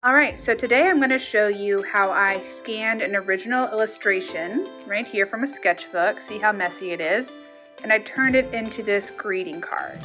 All right, so today I'm going to show you how I scanned an original illustration right here from a sketchbook. See how messy it is? And I turned it into this greeting card.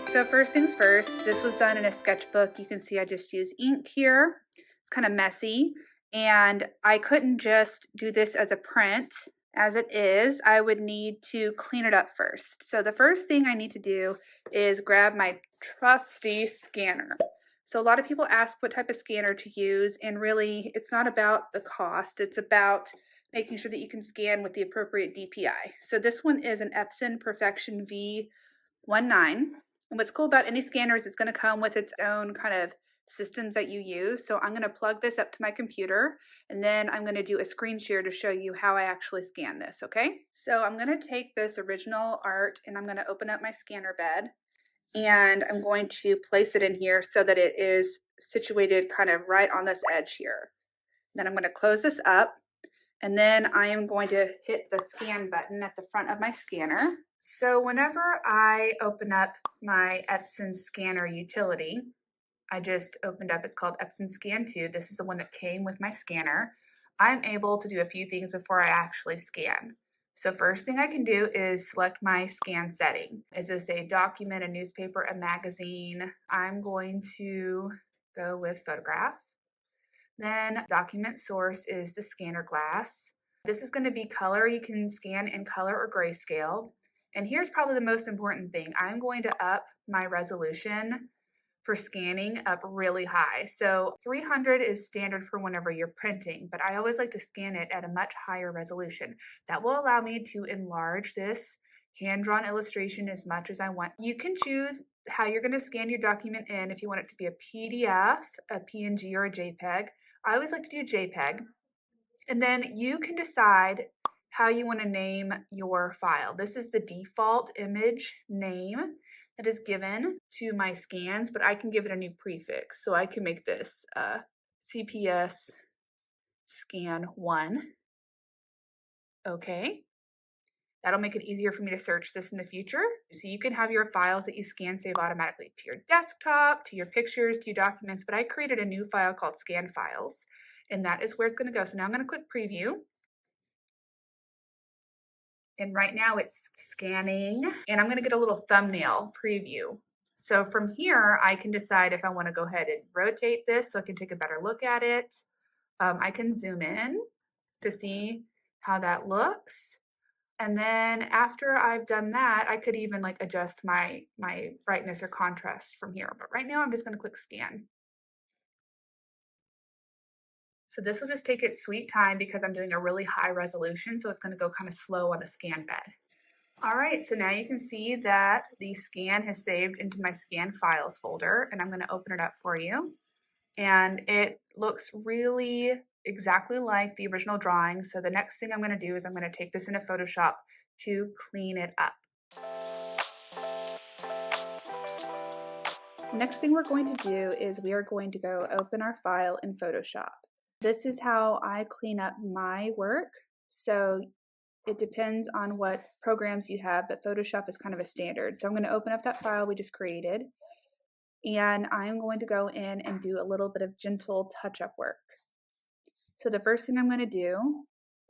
So first things first, this was done in a sketchbook. You can see I just used ink here. It's kind of messy, and I couldn't just do this as a print. As it is, I would need to clean it up first. So the first thing I need to do is grab my trusty scanner. So a lot of people ask what type of scanner to use, and really it's not about the cost, it's about making sure that you can scan with the appropriate DPI. So this one is an Epson Perfection V19. And what's cool about any scanner is it's going to come with its own kind of systems that you use. So I'm going to plug this up to my computer, and then I'm going to do a screen share to show you how I actually scan this, okay? So I'm going to take this original art and I'm going to open up my scanner bed, and I'm going to place it in here so that it is situated kind of right on this edge here. Then I'm going to close this up, and then I am going to hit the scan button at the front of my scanner. So whenever I open up my Epson scanner utility, I just opened up, it's called Epson Scan 2. This is the one that came with my scanner. I'm able to do a few things before I actually scan. So first thing I can do is select my scan setting. Is this a document, a newspaper, a magazine? I'm going to go with photograph. Then document source is the scanner glass. This is going to be color. You can scan in color or grayscale. And here's probably the most important thing. I'm going to up my resolution for scanning up really high. So 300 is standard for whenever you're printing, but I always like to scan it at a much higher resolution. That will allow me to enlarge this hand-drawn illustration as much as I want. You can choose how you're going to scan your document in, if you want it to be a PDF, a PNG, or a JPEG. I always like to do JPEG. And then you can decide how you want to name your file. This is the default image name that is given to my scans, but I can give it a new prefix. So I can make this CPS scan 1. Okay. That'll make it easier for me to search this in the future. So you can have your files that you scan save automatically to your desktop, to your pictures, to your documents, but I created a new file called Scan Files, and that is where it's going to go. So now I'm going to click Preview. And right now it's scanning, and I'm going to get a little thumbnail preview. So from here, I can decide if I want to go ahead and rotate this so I can take a better look at it. I can zoom in to see how that looks. And then after I've done that, I could even like adjust my brightness or contrast from here. But right now I'm just going to click scan. So this will just take its sweet time because I'm doing a really high resolution. So it's going to go kind of slow on the scan bed. All right, so now you can see that the scan has saved into my scan files folder, and I'm going to open it up for you. And it looks really exactly like the original drawing. So the next thing I'm going to do is I'm going to take this into Photoshop to clean it up. Next thing we're going to do is we are going to go open our file in Photoshop. This is how I clean up my work. So it depends on what programs you have, but Photoshop is kind of a standard. So I'm going to open up that file we just created, and I'm going to go in and do a little bit of gentle touch-up work. So the first thing I'm going to do,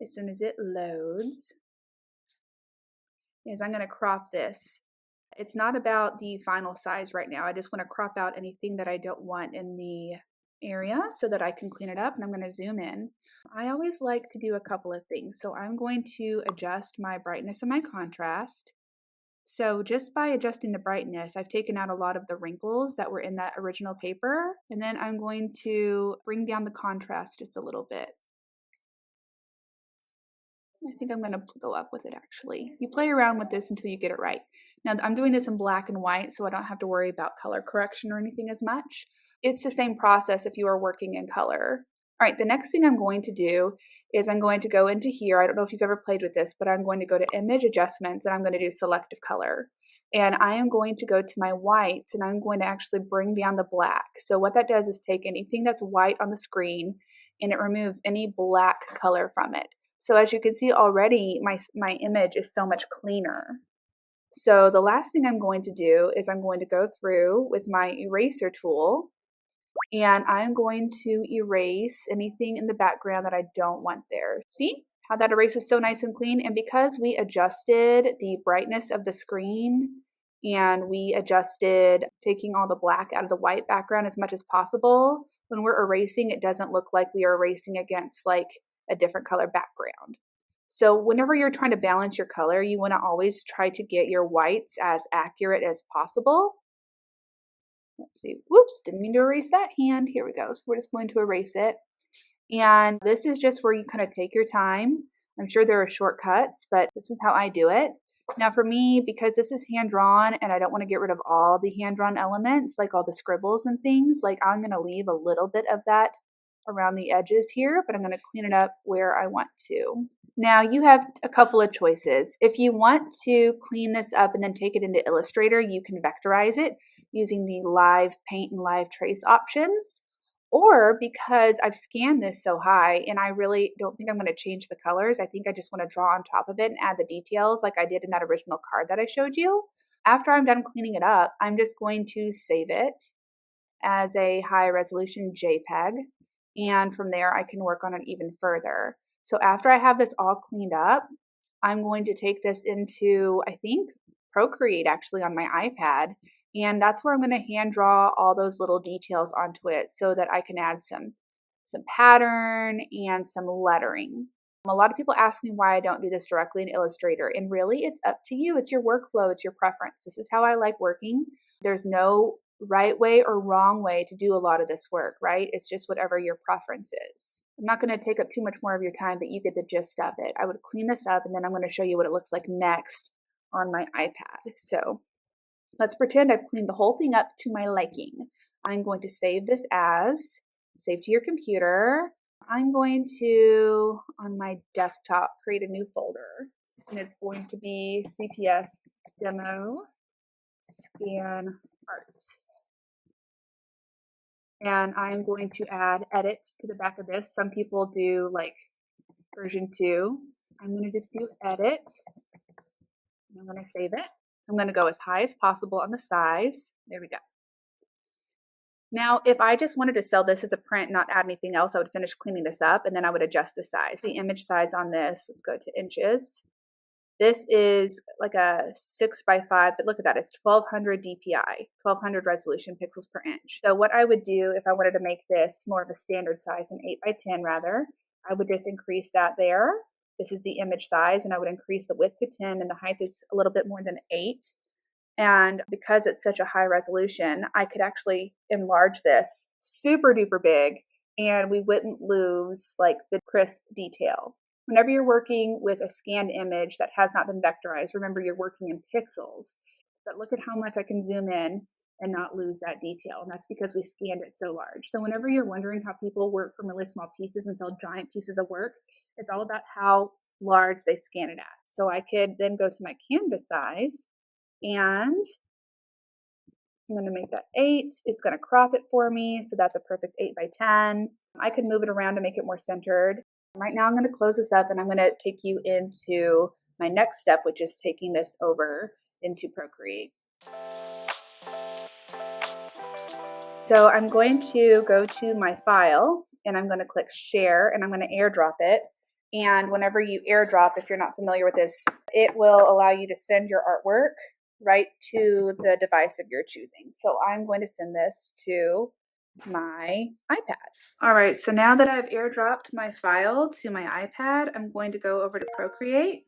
as soon as it loads, is I'm going to crop this. It's not about the final size right now. I just want to crop out anything that I don't want in the area so that I can clean it up, and I'm going to zoom in. I always like to do a couple of things. So I'm going to adjust my brightness and my contrast. So just by adjusting the brightness, I've taken out a lot of the wrinkles that were in that original paper, and then I'm going to bring down the contrast just a little bit. I think I'm going to go up with it actually. You play around with this until you get it right. Now I'm doing this in black and white, so I don't have to worry about color correction or anything as much. It's the same process if you are working in color. All right, the next thing I'm going to do is I'm going to go into here. I don't know if you've ever played with this, but I'm going to go to Image Adjustments, and I'm going to do Selective Color. And I am going to go to my whites, and I'm going to actually bring down the black. So what that does is take anything that's white on the screen, and it removes any black color from it. So as you can see already, my image is so much cleaner. So the last thing I'm going to do is I'm going to go through with my eraser tool, and I'm going to erase anything in the background that I don't want there. See how that erases so nice and clean? And because we adjusted the brightness of the screen and we adjusted taking all the black out of the white background as much as possible, when we're erasing, it doesn't look like we are erasing against like a different color background. So whenever you're trying to balance your color, you want to always try to get your whites as accurate as possible. Let's see. Whoops, didn't mean to erase that hand. Here we go. So we're just going to erase it. And this is just where you kind of take your time. I'm sure there are shortcuts, but this is how I do it. Now for me, because this is hand drawn and I don't want to get rid of all the hand drawn elements, like all the scribbles and things, like I'm going to leave a little bit of that around the edges here, but I'm going to clean it up where I want to. Now you have a couple of choices. If you want to clean this up and then take it into Illustrator, you can vectorize it using the live paint and live trace options. Or because I've scanned this so high and I really don't think I'm going to change the colors, I think I just want to draw on top of it and add the details like I did in that original card that I showed you. After I'm done cleaning it up, I'm just going to save it as a high resolution JPEG. And from there, I can work on it even further. So after I have this all cleaned up, I'm going to take this into, I think, Procreate actually on my iPad. And that's where I'm going to hand draw all those little details onto it so that I can add some pattern and some lettering. A lot of people ask me why I don't do this directly in Illustrator, and really it's up to you. It's your workflow, it's your preference. This is how I like working. There's no right way or wrong way to do a lot of this work, right? It's just whatever your preference is. I'm not going to take up too much more of your time, but you get the gist of it. I would clean this up and then I'm going to show you what it looks like next on my iPad. So let's pretend I've cleaned the whole thing up to my liking. I'm going to save this as, save to your computer. I'm going to, on my desktop, create a new folder. And it's going to be CPS Demo Scan Art. And I'm going to add edit to the back of this. Some people do like version 2. I'm going to just do edit. I'm going to save it. I'm going to go as high as possible on the size. There we go. Now, if I just wanted to sell this as a print, not add anything else, I would finish cleaning this up and then I would adjust the size. The image size on this, let's go to inches. This is like a 6x5, but look at that, it's 1200 DPI, 1200 resolution pixels per inch. So what I would do if I wanted to make this more of a standard size, an 8x10 rather, I would just increase that there. This is the image size, and I would increase the width to 10, and the height is a little bit more than 8. And because it's such a high resolution, I could actually enlarge this super duper big, and we wouldn't lose like the crisp detail. Whenever you're working with a scanned image that has not been vectorized, remember you're working in pixels, but look at how much I can zoom in and not lose that detail. And that's because we scanned it so large. So whenever you're wondering how people work from really small pieces and sell giant pieces of work, it's all about how large they scan it at. So I could then go to my canvas size, and I'm going to make that 8. It's going to crop it for me. So that's a perfect 8x10. I could move it around to make it more centered. Right now I'm going to close this up and I'm going to take you into my next step, which is taking this over into Procreate. So I'm going to go to my file and I'm going to click share and I'm going to airdrop it. And whenever you airdrop, if you're not familiar with this, it will allow you to send your artwork right to the device of your choosing. So I'm going to send this to my iPad. All right, so now that I've airdropped my file to my iPad, I'm going to go over to Procreate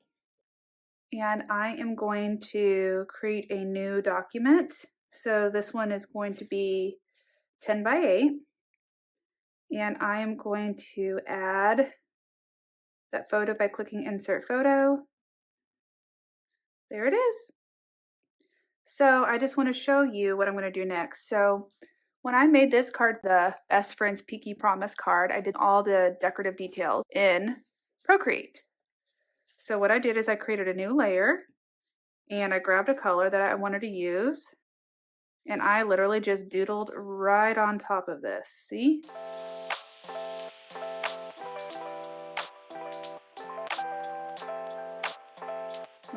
and I am going to create a new document. So this one is going to be 10x8 and I am going to add that photo by clicking insert photo. There it is. So I just want to show you what I'm going to do next. So when I made this card, the Best Friends Peaky Promise card, I did all the decorative details in Procreate. So what I did is I created a new layer and I grabbed a color that I wanted to use and I literally just doodled right on top of this. See?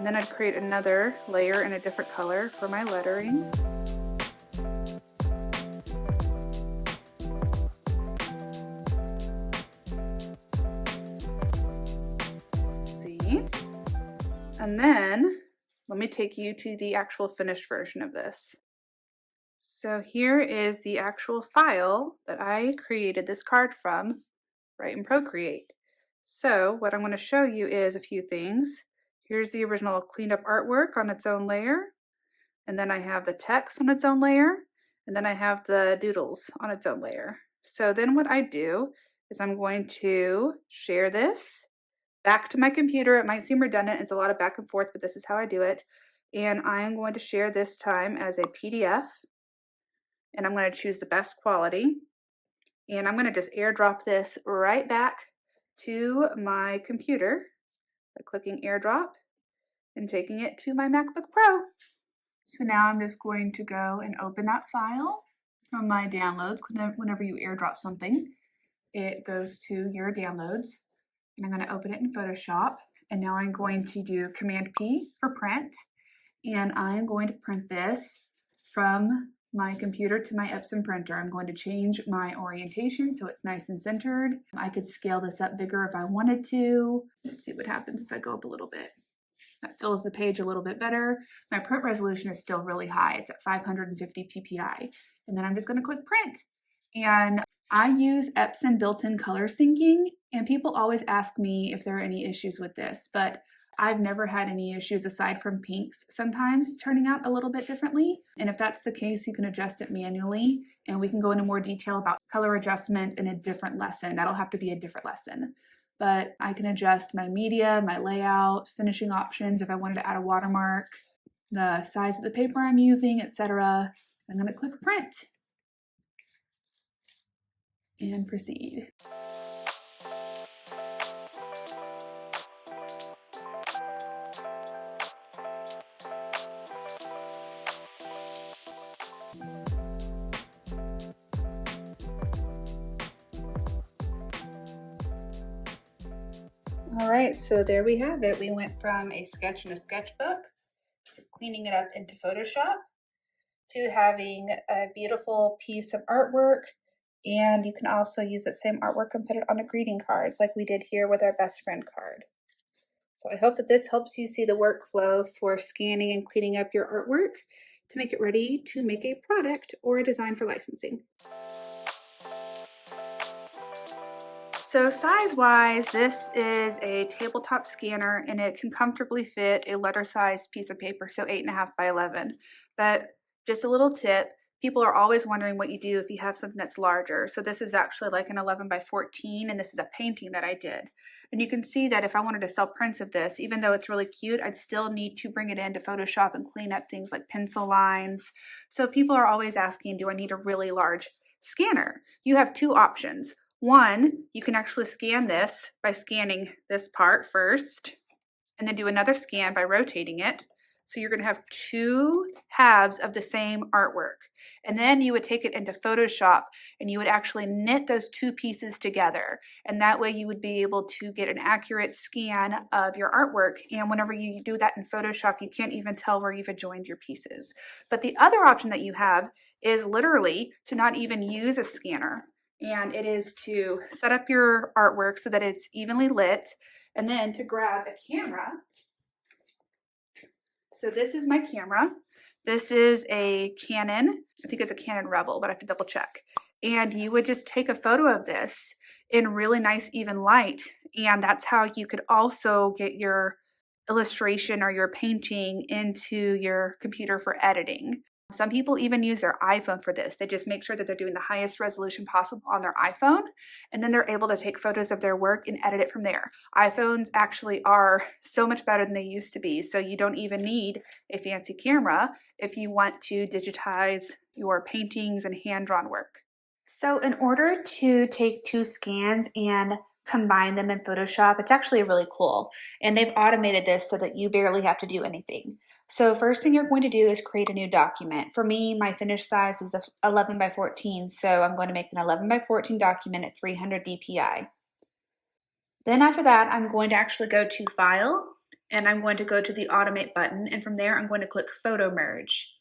And then I'd create another layer in a different color for my lettering. See? And then let me take you to the actual finished version of this. So here is the actual file that I created this card from right in Procreate. So what I'm going to show you is a few things. Here's the original cleaned up artwork on its own layer. And then I have the text on its own layer. And then I have the doodles on its own layer. So then what I do is I'm going to share this back to my computer. It might seem redundant. It's a lot of back and forth, but this is how I do it. And I am going to share this time as a PDF. And I'm going to choose the best quality. And I'm going to just airdrop this right back to my computer by clicking airdrop and taking it to my MacBook Pro. So now I'm just going to go and open that file from my downloads. Whenever you airdrop something, it goes to your downloads. And I'm going to open it in Photoshop. And now I'm going to do Command P for print. And I'm going to print this from my computer to my Epson printer. I'm going to change my orientation so it's nice and centered. I could scale this up bigger if I wanted to. Let's see what happens if I go up a little bit. That fills the page a little bit better. My print resolution is still really high. It's at 550 ppi. And then I'm just going to click print. And I use Epson built-in color syncing, and people always ask me if there are any issues with this, but I've never had any issues aside from pinks sometimes turning out a little bit differently. And if that's the case, you can adjust it manually, and we can go into more detail about color adjustment in a different lesson. That'll have to be a different lesson. But I can adjust my media, my layout, finishing options if I wanted to add a watermark, the size of the paper I'm using, etc. I'm going to click print and proceed. All right, so there we have it. We went from a sketch in a sketchbook to cleaning it up into Photoshop to having a beautiful piece of artwork. And you can also use that same artwork and put it on a greeting cards like we did here with our best friend card. So I hope that this helps you see the workflow for scanning and cleaning up your artwork to make it ready to make a product or a design for licensing. So size-wise, this is a tabletop scanner and it can comfortably fit a letter-sized piece of paper, so 8.5 by 11. But just a little tip, people are always wondering what you do if you have something that's larger. So this is actually like an 11 by 14, and this is a painting that I did. And you can see that if I wanted to sell prints of this, even though it's really cute, I'd still need to bring it into Photoshop and clean up things like pencil lines. So people are always asking, do I need a really large scanner? You have two options. One, you can actually scan this by scanning this part first, and then do another scan by rotating it. So you're going to have two halves of the same artwork. And then you would take it into Photoshop and you would actually knit those two pieces together. And that way you would be able to get an accurate scan of your artwork. And whenever you do that in Photoshop, you can't even tell where you've joined your pieces. But the other option that you have is literally to not even use a scanner. And it is to set up your artwork so that it's evenly lit, and then to grab a camera. So this is my camera. This is a Canon, I think it's a Canon Rebel, but I have to double check. And you would just take a photo of this in really nice even light. And that's how you could also get your illustration or your painting into your computer for editing. Some people even use their iPhone for this. They just make sure that they're doing the highest resolution possible on their iPhone, and then they're able to take photos of their work and edit it from there. iPhones actually are so much better than they used to be, so you don't even need a fancy camera if you want to digitize your paintings and hand-drawn work. So in order to take two scans and combine them in Photoshop, it's actually really cool. And they've automated this so that you barely have to do anything. So first thing you're going to do is create a new document. For me, my finished size is 11 by 14, so I'm going to make an 11 by 14 document at 300 dpi. Then after that, I'm going to actually go to File and I'm going to go to the automate button, and from there I'm going to click photo merge.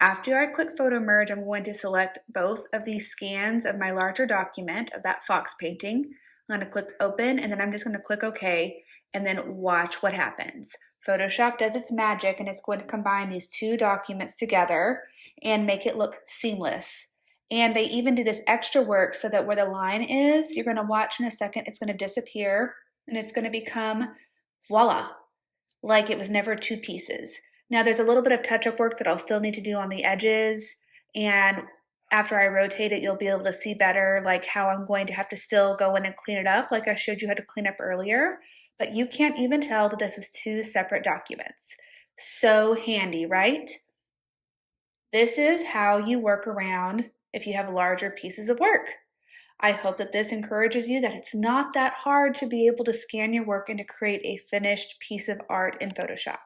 After I click photo merge, I'm going to select both of these scans of my larger document of that fox painting. I'm going to click open, and then I'm just going to click OK, and then watch what happens. Photoshop does its magic, and it's going to combine these two documents together and make it look seamless. And they even do this extra work so that where the line is, you're going to watch in a second, it's going to disappear, and it's going to become voila, like it was never two pieces. Now there's a little bit of touch-up work that I'll still need to do on the edges, and after I rotate it, you'll be able to see better like how I'm going to have to still go in and clean it up like I showed you how to clean up earlier, but you can't even tell that this was two separate documents. So handy, right? This is how you work around if you have larger pieces of work. I hope that this encourages you that it's not that hard to be able to scan your work and to create a finished piece of art in Photoshop.